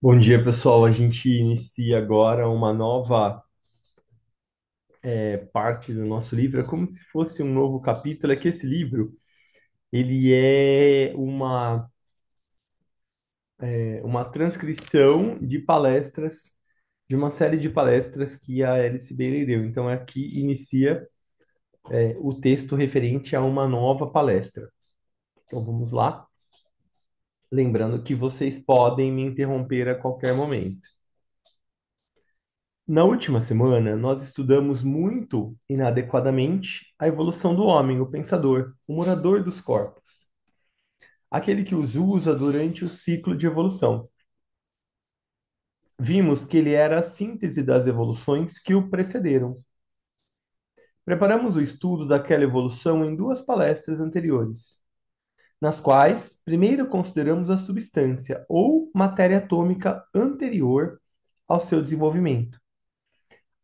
Bom dia, pessoal. A gente inicia agora uma nova parte do nosso livro. É como se fosse um novo capítulo. É que esse livro ele é uma transcrição de palestras, de uma série de palestras que a Alice Bailey deu. Então, aqui inicia o texto referente a uma nova palestra. Então, vamos lá. Lembrando que vocês podem me interromper a qualquer momento. Na última semana, nós estudamos muito inadequadamente a evolução do homem, o pensador, o morador dos corpos, aquele que os usa durante o ciclo de evolução. Vimos que ele era a síntese das evoluções que o precederam. Preparamos o estudo daquela evolução em duas palestras anteriores, nas quais primeiro consideramos a substância ou matéria atômica anterior ao seu desenvolvimento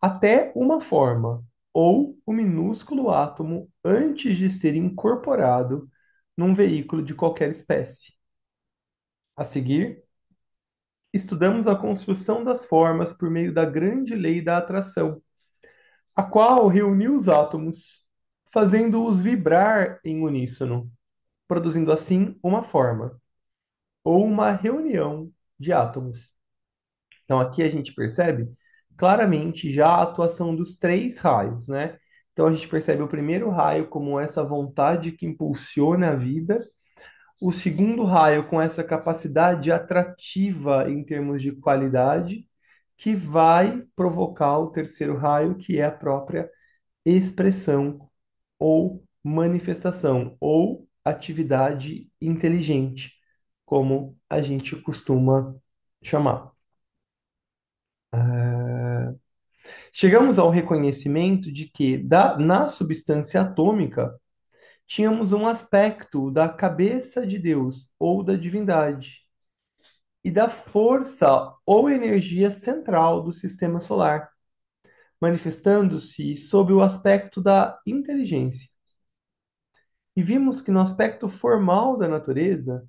até uma forma ou o minúsculo átomo antes de ser incorporado num veículo de qualquer espécie. A seguir, estudamos a construção das formas por meio da grande lei da atração, a qual reuniu os átomos, fazendo-os vibrar em uníssono, produzindo assim uma forma, ou uma reunião de átomos. Então, aqui a gente percebe claramente já a atuação dos três raios, né? Então, a gente percebe o primeiro raio como essa vontade que impulsiona a vida, o segundo raio com essa capacidade atrativa em termos de qualidade, que vai provocar o terceiro raio, que é a própria expressão ou manifestação ou atividade inteligente, como a gente costuma chamar. Chegamos ao reconhecimento de que, na substância atômica, tínhamos um aspecto da cabeça de Deus ou da divindade e da força ou energia central do sistema solar, manifestando-se sob o aspecto da inteligência. E vimos que no aspecto formal da natureza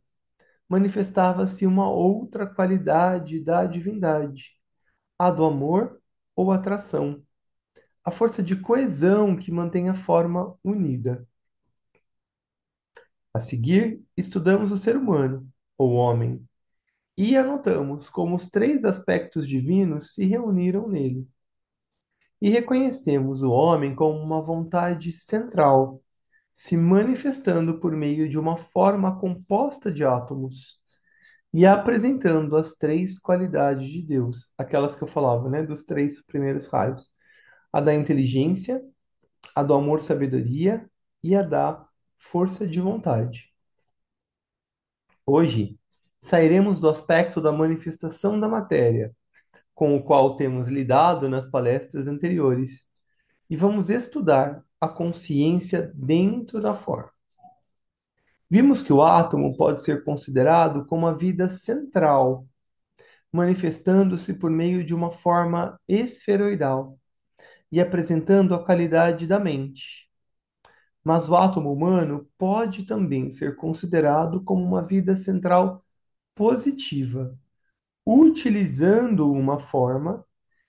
manifestava-se uma outra qualidade da divindade, a do amor ou atração, a força de coesão que mantém a forma unida. A seguir, estudamos o ser humano, ou homem, e anotamos como os três aspectos divinos se reuniram nele. E reconhecemos o homem como uma vontade central, se manifestando por meio de uma forma composta de átomos e apresentando as três qualidades de Deus, aquelas que eu falava, né, dos três primeiros raios: a da inteligência, a do amor-sabedoria e a da força de vontade. Hoje, sairemos do aspecto da manifestação da matéria, com o qual temos lidado nas palestras anteriores, e vamos estudar a consciência dentro da forma. Vimos que o átomo pode ser considerado como a vida central, manifestando-se por meio de uma forma esferoidal e apresentando a qualidade da mente. Mas o átomo humano pode também ser considerado como uma vida central positiva, utilizando uma forma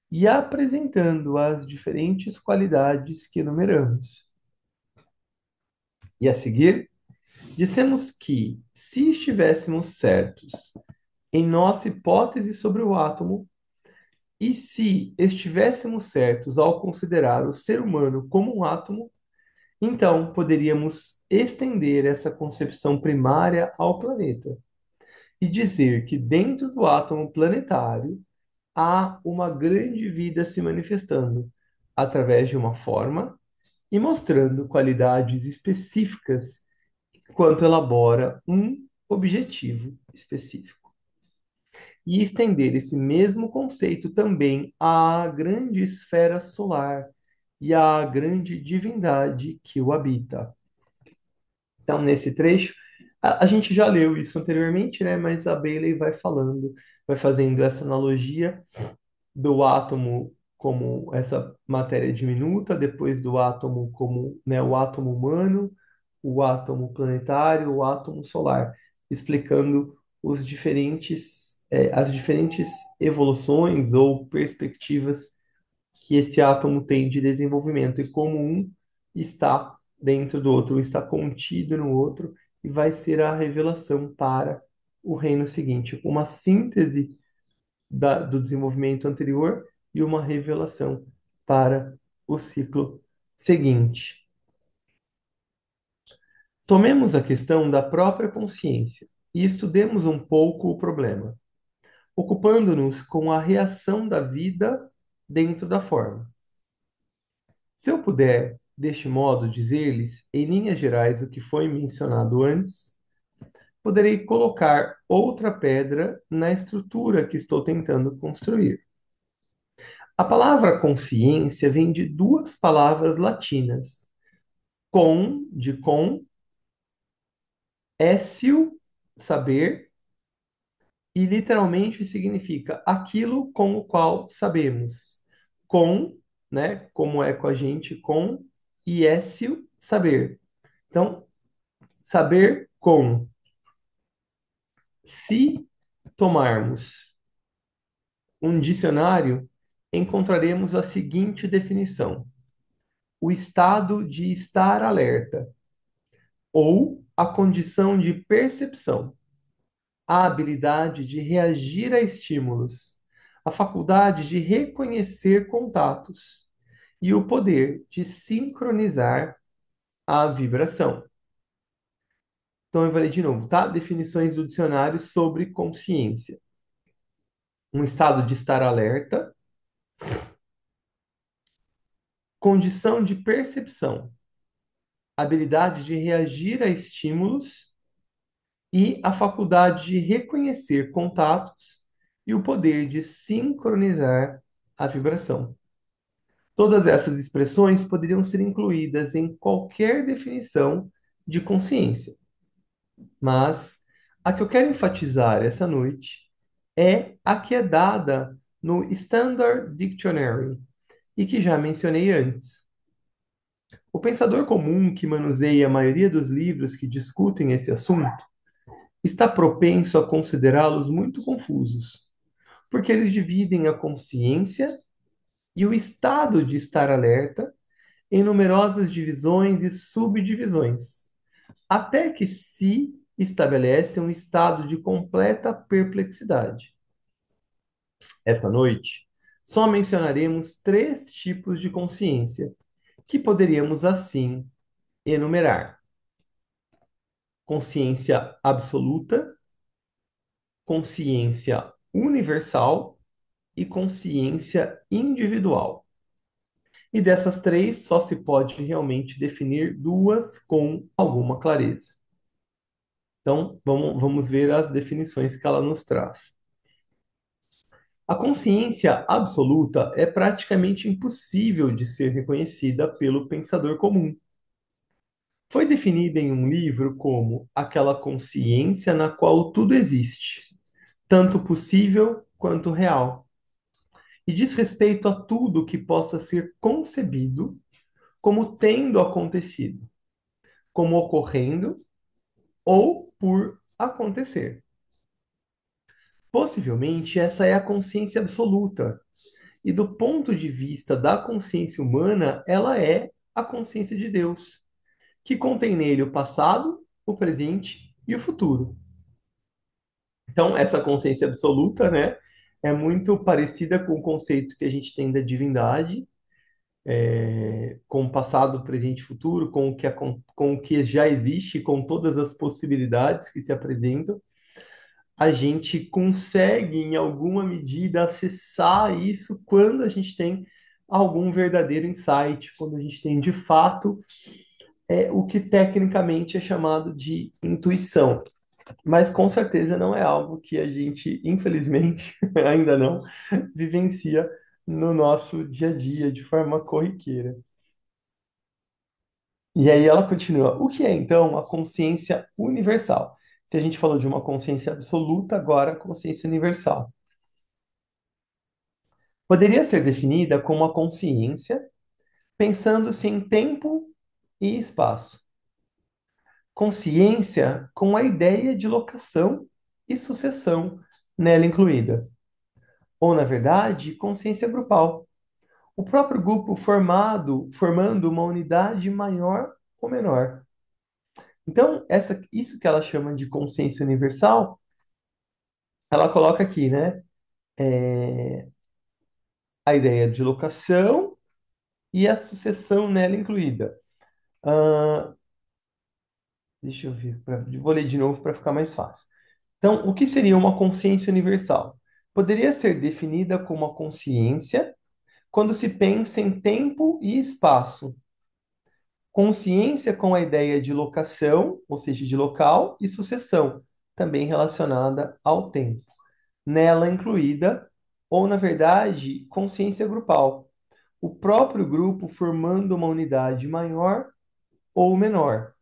e apresentando as diferentes qualidades que enumeramos. E a seguir, dissemos que, se estivéssemos certos em nossa hipótese sobre o átomo, e se estivéssemos certos ao considerar o ser humano como um átomo, então poderíamos estender essa concepção primária ao planeta e dizer que dentro do átomo planetário há uma grande vida se manifestando através de uma forma e mostrando qualidades específicas enquanto elabora um objetivo específico. E estender esse mesmo conceito também à grande esfera solar e à grande divindade que o habita. Então, nesse trecho, a gente já leu isso anteriormente, né? Mas a Bailey vai falando, vai fazendo essa analogia do átomo como essa matéria diminuta, depois do átomo como, né, o átomo humano, o átomo planetário, o átomo solar, explicando as diferentes evoluções ou perspectivas que esse átomo tem de desenvolvimento e como um está dentro do outro, um está contido no outro e vai ser a revelação para o reino seguinte, uma síntese do desenvolvimento anterior e uma revelação para o ciclo seguinte. Tomemos a questão da própria consciência e estudemos um pouco o problema, ocupando-nos com a reação da vida dentro da forma. Se eu puder, deste modo, dizer-lhes, em linhas gerais, o que foi mencionado antes, poderei colocar outra pedra na estrutura que estou tentando construir. A palavra consciência vem de duas palavras latinas, de com, écio, saber, e literalmente significa aquilo com o qual sabemos. Com, né, como é com a gente, com, e écio, saber. Então, saber com. Se tomarmos um dicionário, encontraremos a seguinte definição: o estado de estar alerta, ou a condição de percepção, a habilidade de reagir a estímulos, a faculdade de reconhecer contatos e o poder de sincronizar a vibração. Então, eu vou ler de novo, tá? Definições do dicionário sobre consciência. Um estado de estar alerta, condição de percepção, habilidade de reagir a estímulos e a faculdade de reconhecer contatos e o poder de sincronizar a vibração. Todas essas expressões poderiam ser incluídas em qualquer definição de consciência, mas a que eu quero enfatizar essa noite é a que é dada no Standard Dictionary e que já mencionei antes. O pensador comum que manuseia a maioria dos livros que discutem esse assunto está propenso a considerá-los muito confusos, porque eles dividem a consciência e o estado de estar alerta em numerosas divisões e subdivisões, até que se estabelece um estado de completa perplexidade. Essa noite, só mencionaremos três tipos de consciência, que poderíamos assim enumerar: consciência absoluta, consciência universal e consciência individual. E dessas três, só se pode realmente definir duas com alguma clareza. Então, vamos ver as definições que ela nos traz. A consciência absoluta é praticamente impossível de ser reconhecida pelo pensador comum. Foi definida em um livro como aquela consciência na qual tudo existe, tanto possível quanto real, e diz respeito a tudo que possa ser concebido como tendo acontecido, como ocorrendo ou por acontecer. Possivelmente, essa é a consciência absoluta, e do ponto de vista da consciência humana, ela é a consciência de Deus, que contém nele o passado, o presente e o futuro. Então, essa consciência absoluta, né, é muito parecida com o conceito que a gente tem da divindade, com o passado, presente e futuro, com o que já existe, com todas as possibilidades que se apresentam. A gente consegue, em alguma medida, acessar isso quando a gente tem algum verdadeiro insight, quando a gente tem, de fato, o que tecnicamente é chamado de intuição. Mas com certeza não é algo que a gente, infelizmente, ainda não vivencia no nosso dia a dia de forma corriqueira. E aí ela continua: o que é então a consciência universal? Se a gente falou de uma consciência absoluta, agora a consciência universal. Poderia ser definida como a consciência, pensando-se em tempo e espaço. Consciência com a ideia de locação e sucessão nela incluída. Ou, na verdade, consciência grupal. O próprio grupo formando uma unidade maior ou menor. Então, isso que ela chama de consciência universal, ela coloca aqui, né? A ideia de locação e a sucessão nela incluída. Ah, deixa eu ver, vou ler de novo para ficar mais fácil. Então, o que seria uma consciência universal? Poderia ser definida como a consciência quando se pensa em tempo e espaço. Consciência com a ideia de locação, ou seja, de local, e sucessão, também relacionada ao tempo. Nela incluída, ou na verdade, consciência grupal. O próprio grupo formando uma unidade maior ou menor.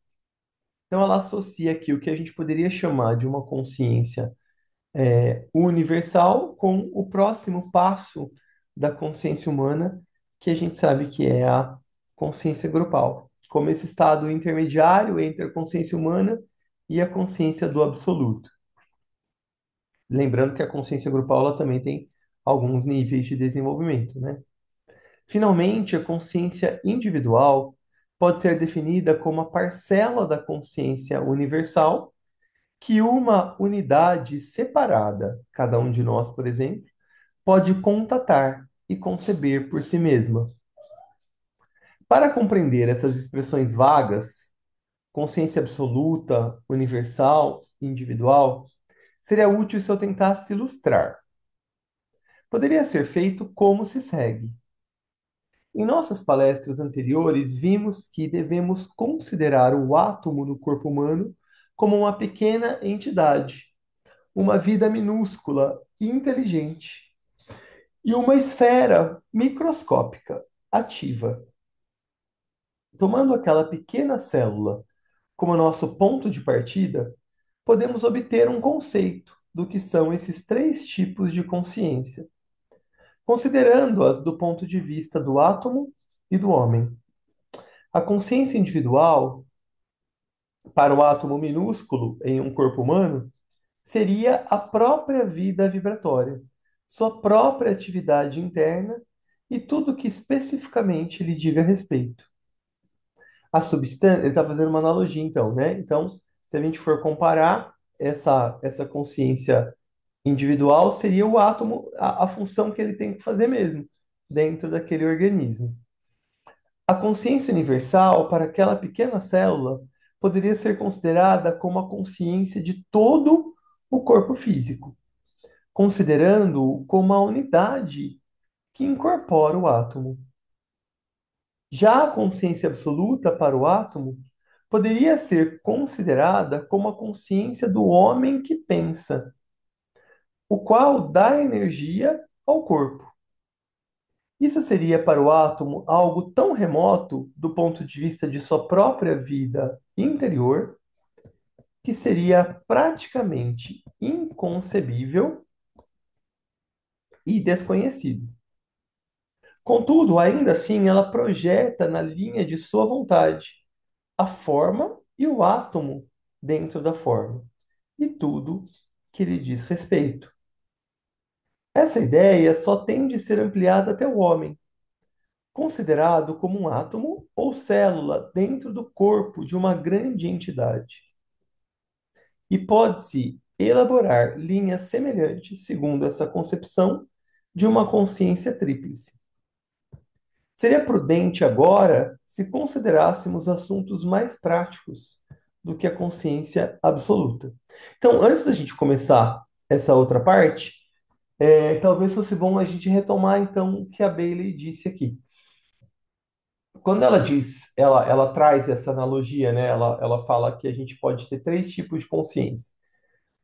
Então, ela associa aqui o que a gente poderia chamar de uma consciência universal com o próximo passo da consciência humana, que a gente sabe que é a consciência grupal, como esse estado intermediário entre a consciência humana e a consciência do absoluto. Lembrando que a consciência grupal ela também tem alguns níveis de desenvolvimento, né? Finalmente, a consciência individual pode ser definida como a parcela da consciência universal que uma unidade separada, cada um de nós, por exemplo, pode contatar e conceber por si mesma. Para compreender essas expressões vagas, consciência absoluta, universal, individual, seria útil se eu tentasse ilustrar. Poderia ser feito como se segue. Em nossas palestras anteriores, vimos que devemos considerar o átomo no corpo humano como uma pequena entidade, uma vida minúscula e inteligente, e uma esfera microscópica, ativa. Tomando aquela pequena célula como nosso ponto de partida, podemos obter um conceito do que são esses três tipos de consciência, considerando-as do ponto de vista do átomo e do homem. A consciência individual, para o átomo minúsculo em um corpo humano, seria a própria vida vibratória, sua própria atividade interna e tudo que especificamente lhe diga respeito. A substância, ele está fazendo uma analogia, então, né? Então, se a gente for comparar essa consciência individual, seria o átomo, a função que ele tem que fazer mesmo, dentro daquele organismo. A consciência universal, para aquela pequena célula, poderia ser considerada como a consciência de todo o corpo físico, considerando-o como a unidade que incorpora o átomo. Já a consciência absoluta para o átomo poderia ser considerada como a consciência do homem que pensa, o qual dá energia ao corpo. Isso seria para o átomo algo tão remoto do ponto de vista de sua própria vida interior, que seria praticamente inconcebível e desconhecido. Contudo, ainda assim, ela projeta na linha de sua vontade a forma e o átomo dentro da forma, e tudo que lhe diz respeito. Essa ideia só tem de ser ampliada até o homem, considerado como um átomo ou célula dentro do corpo de uma grande entidade. E pode-se elaborar linhas semelhantes, segundo essa concepção, de uma consciência tríplice. Seria prudente agora se considerássemos assuntos mais práticos do que a consciência absoluta. Então, antes da gente começar essa outra parte, talvez fosse bom a gente retomar então o que a Bailey disse aqui. Quando ela diz, ela traz essa analogia, né? Ela fala que a gente pode ter três tipos de consciência: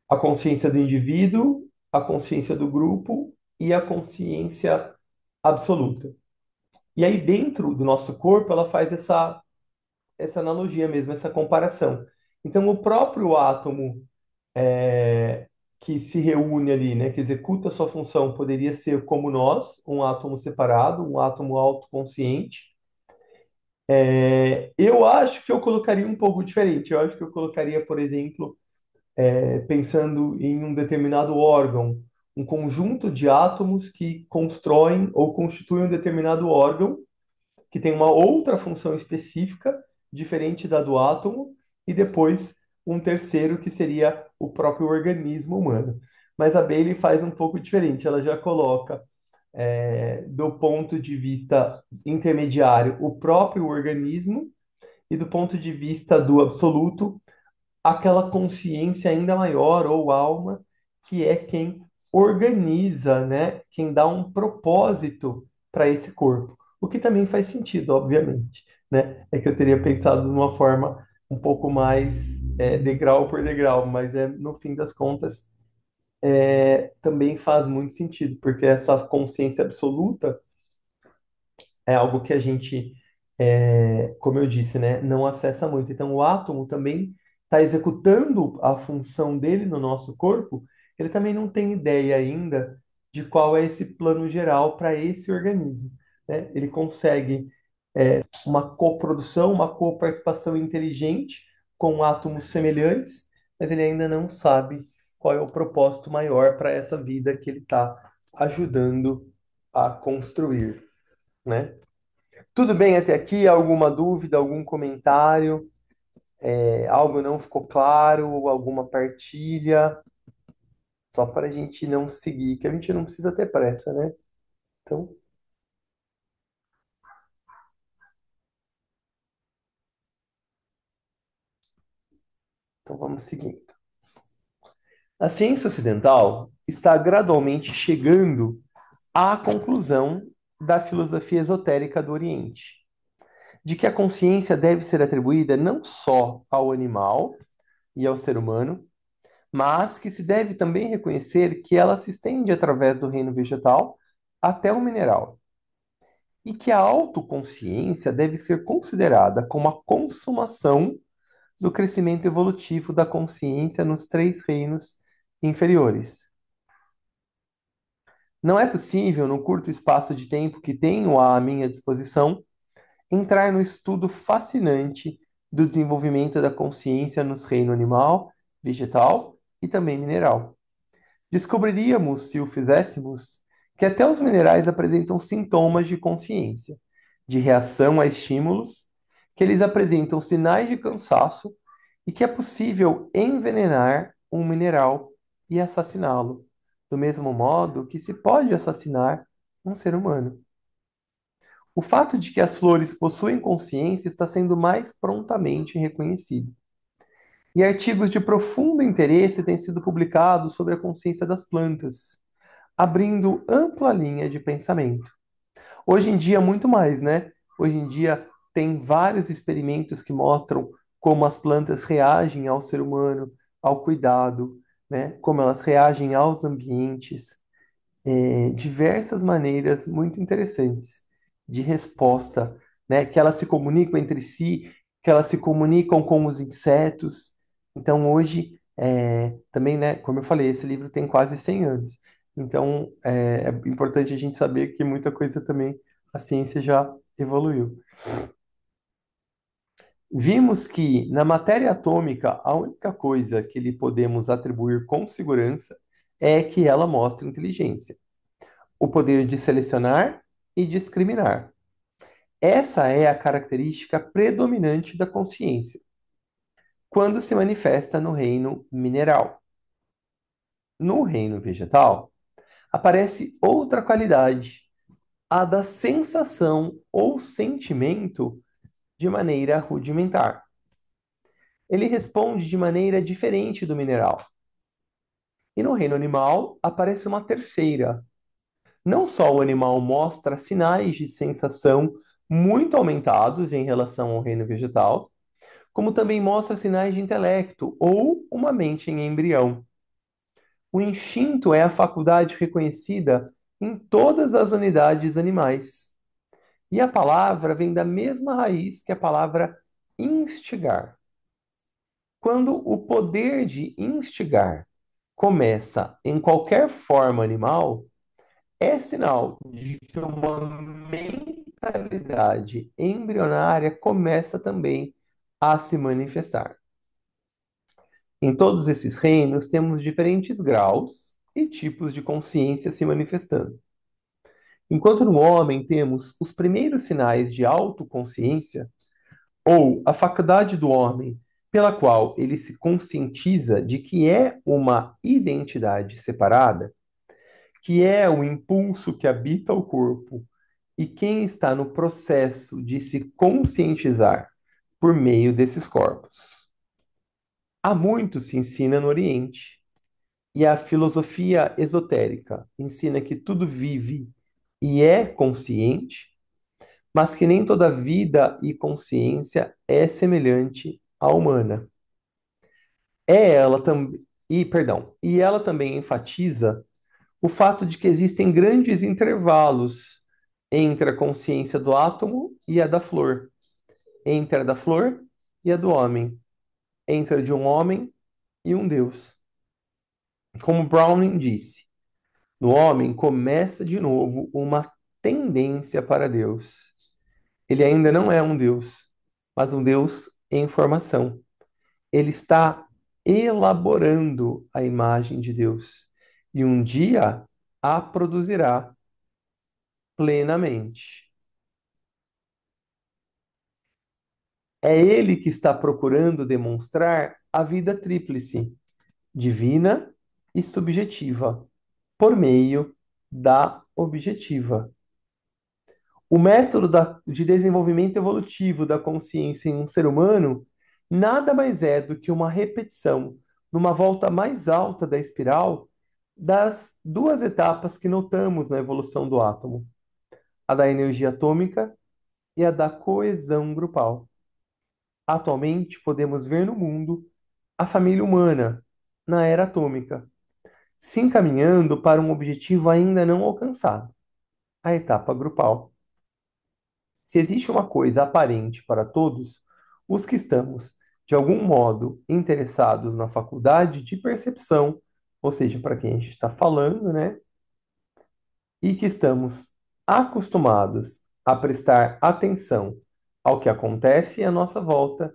a consciência do indivíduo, a consciência do grupo e a consciência absoluta. E aí, dentro do nosso corpo, ela faz essa analogia mesmo, essa comparação. Então, o próprio átomo que se reúne ali, né, que executa a sua função, poderia ser como nós, um átomo separado, um átomo autoconsciente. Eu acho que eu colocaria um pouco diferente. Eu acho que eu colocaria, por exemplo, pensando em um determinado órgão, um conjunto de átomos que constroem ou constituem um determinado órgão que tem uma outra função específica, diferente da do átomo, e depois um terceiro que seria o próprio organismo humano. Mas a Bailey faz um pouco diferente, ela já coloca, do ponto de vista intermediário, o próprio organismo, e do ponto de vista do absoluto, aquela consciência ainda maior ou alma, que é quem organiza, né? Quem dá um propósito para esse corpo. O que também faz sentido, obviamente, né? É que eu teria pensado de uma forma um pouco mais degrau por degrau, mas no fim das contas também faz muito sentido, porque essa consciência absoluta é algo que a gente, como eu disse, né, não acessa muito. Então, o átomo também está executando a função dele no nosso corpo, ele também não tem ideia ainda de qual é esse plano geral para esse organismo, né? Ele consegue uma coprodução, uma coparticipação inteligente com átomos semelhantes, mas ele ainda não sabe qual é o propósito maior para essa vida que ele está ajudando a construir, né? Tudo bem até aqui? Alguma dúvida, algum comentário? Algo não ficou claro? Alguma partilha? Só para a gente não seguir, que a gente não precisa ter pressa, né? Então, então vamos seguindo. A ciência ocidental está gradualmente chegando à conclusão da filosofia esotérica do Oriente, de que a consciência deve ser atribuída não só ao animal e ao ser humano, mas que se deve também reconhecer que ela se estende através do reino vegetal até o mineral, e que a autoconsciência deve ser considerada como a consumação do crescimento evolutivo da consciência nos três reinos inferiores. Não é possível, no curto espaço de tempo que tenho à minha disposição, entrar no estudo fascinante do desenvolvimento da consciência nos reinos animal, vegetal e também mineral. Descobriríamos, se o fizéssemos, que até os minerais apresentam sintomas de consciência, de reação a estímulos, que eles apresentam sinais de cansaço e que é possível envenenar um mineral e assassiná-lo, do mesmo modo que se pode assassinar um ser humano. O fato de que as flores possuem consciência está sendo mais prontamente reconhecido. E artigos de profundo interesse têm sido publicados sobre a consciência das plantas, abrindo ampla linha de pensamento. Hoje em dia, muito mais, né? Hoje em dia, tem vários experimentos que mostram como as plantas reagem ao ser humano, ao cuidado, né? Como elas reagem aos ambientes, diversas maneiras muito interessantes de resposta, né? Que elas se comunicam entre si, que elas se comunicam com os insetos. Então, hoje, também, né? Como eu falei, esse livro tem quase 100 anos. Então, é importante a gente saber que muita coisa também a ciência já evoluiu. Vimos que na matéria atômica, a única coisa que lhe podemos atribuir com segurança é que ela mostra inteligência, o poder de selecionar e discriminar. Essa é a característica predominante da consciência, quando se manifesta no reino mineral. No reino vegetal, aparece outra qualidade, a da sensação ou sentimento de maneira rudimentar. Ele responde de maneira diferente do mineral. E no reino animal, aparece uma terceira. Não só o animal mostra sinais de sensação muito aumentados em relação ao reino vegetal, como também mostra sinais de intelecto ou uma mente em embrião. O instinto é a faculdade reconhecida em todas as unidades animais. E a palavra vem da mesma raiz que a palavra instigar. Quando o poder de instigar começa em qualquer forma animal, é sinal de que uma mentalidade embrionária começa também a se manifestar. Em todos esses reinos, temos diferentes graus e tipos de consciência se manifestando. Enquanto no homem temos os primeiros sinais de autoconsciência, ou a faculdade do homem pela qual ele se conscientiza de que é uma identidade separada, que é o impulso que habita o corpo e quem está no processo de se conscientizar por meio desses corpos. Há muito se ensina no Oriente, e a filosofia esotérica ensina que tudo vive e é consciente, mas que nem toda vida e consciência é semelhante à humana. É ela também, e ela também enfatiza o fato de que existem grandes intervalos entre a consciência do átomo e a da flor, entre a da flor e a do homem, entre a de um homem e um Deus. Como Browning disse, no homem começa de novo uma tendência para Deus. Ele ainda não é um Deus, mas um Deus em formação. Ele está elaborando a imagem de Deus e um dia a produzirá plenamente. É ele que está procurando demonstrar a vida tríplice, divina e subjetiva, por meio da objetiva. O método de desenvolvimento evolutivo da consciência em um ser humano nada mais é do que uma repetição, numa volta mais alta da espiral, das duas etapas que notamos na evolução do átomo: a da energia atômica e a da coesão grupal. Atualmente, podemos ver no mundo a família humana, na era atômica, se encaminhando para um objetivo ainda não alcançado, a etapa grupal. Se existe uma coisa aparente para todos os que estamos, de algum modo, interessados na faculdade de percepção, ou seja, para quem a gente está falando, né? E que estamos acostumados a prestar atenção ao que acontece à nossa volta,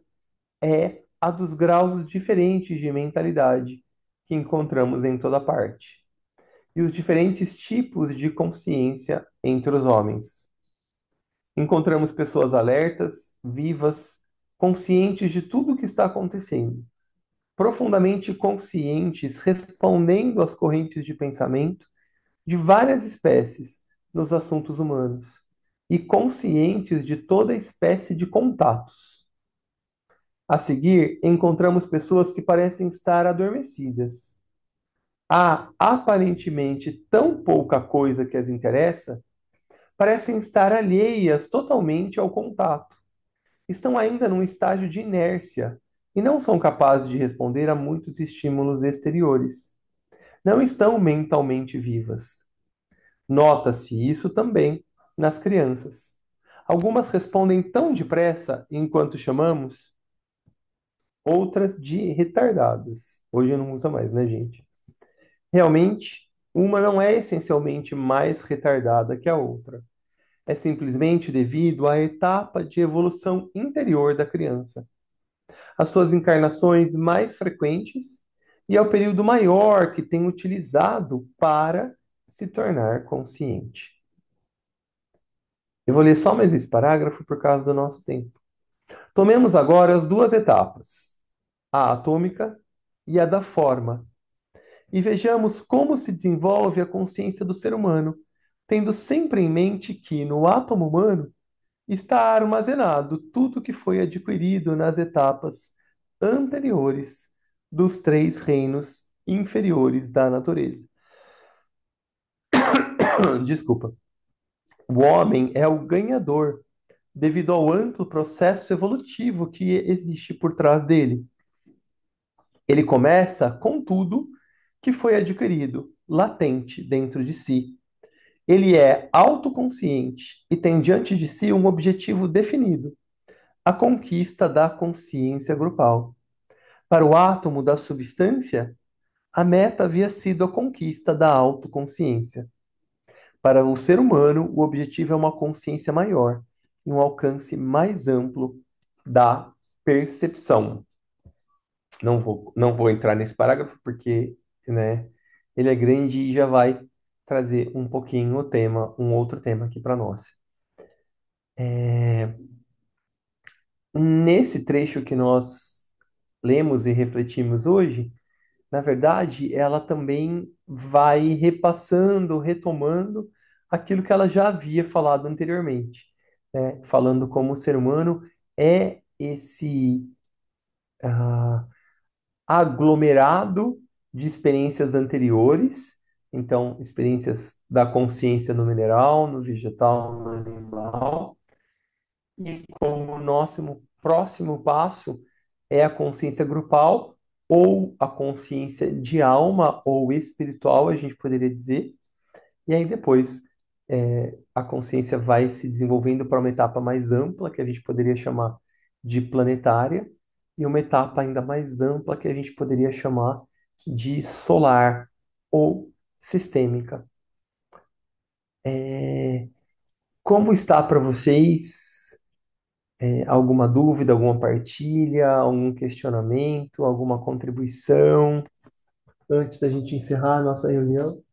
é a dos graus diferentes de mentalidade que encontramos em toda parte, e os diferentes tipos de consciência entre os homens. Encontramos pessoas alertas, vivas, conscientes de tudo o que está acontecendo, profundamente conscientes, respondendo às correntes de pensamento de várias espécies nos assuntos humanos, e conscientes de toda espécie de contatos. A seguir, encontramos pessoas que parecem estar adormecidas. Há aparentemente tão pouca coisa que as interessa, parecem estar alheias totalmente ao contato. Estão ainda num estágio de inércia e não são capazes de responder a muitos estímulos exteriores. Não estão mentalmente vivas. Nota-se isso também nas crianças. Algumas respondem tão depressa enquanto chamamos, outras de retardadas. Hoje não usa mais, né, gente? Realmente, uma não é essencialmente mais retardada que a outra. É simplesmente devido à etapa de evolução interior da criança, às suas encarnações mais frequentes e ao período maior que tem utilizado para se tornar consciente. Eu vou ler só mais esse parágrafo por causa do nosso tempo. Tomemos agora as duas etapas, a atômica e a da forma, e vejamos como se desenvolve a consciência do ser humano, tendo sempre em mente que no átomo humano está armazenado tudo que foi adquirido nas etapas anteriores dos três reinos inferiores da natureza. Desculpa. O homem é o ganhador devido ao amplo processo evolutivo que existe por trás dele. Ele começa com tudo que foi adquirido, latente dentro de si. Ele é autoconsciente e tem diante de si um objetivo definido: a conquista da consciência grupal. Para o átomo da substância, a meta havia sido a conquista da autoconsciência. Para o ser humano, o objetivo é uma consciência maior e um alcance mais amplo da percepção. Não vou entrar nesse parágrafo porque, né, ele é grande e já vai trazer um pouquinho o tema, um outro tema aqui para nós. Nesse trecho que nós lemos e refletimos hoje, na verdade, ela também vai repassando, retomando aquilo que ela já havia falado anteriormente, né? Falando como o ser humano é esse aglomerado de experiências anteriores, então, experiências da consciência no mineral, no vegetal, no animal, e como nosso próximo passo é a consciência grupal, ou a consciência de alma, ou espiritual, a gente poderia dizer. E aí depois a consciência vai se desenvolvendo para uma etapa mais ampla, que a gente poderia chamar de planetária, e uma etapa ainda mais ampla, que a gente poderia chamar de solar ou sistêmica. Como está para vocês? Alguma dúvida, alguma partilha, algum questionamento, alguma contribuição antes da gente encerrar a nossa reunião?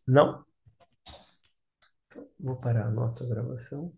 Não? Vou parar a nossa gravação.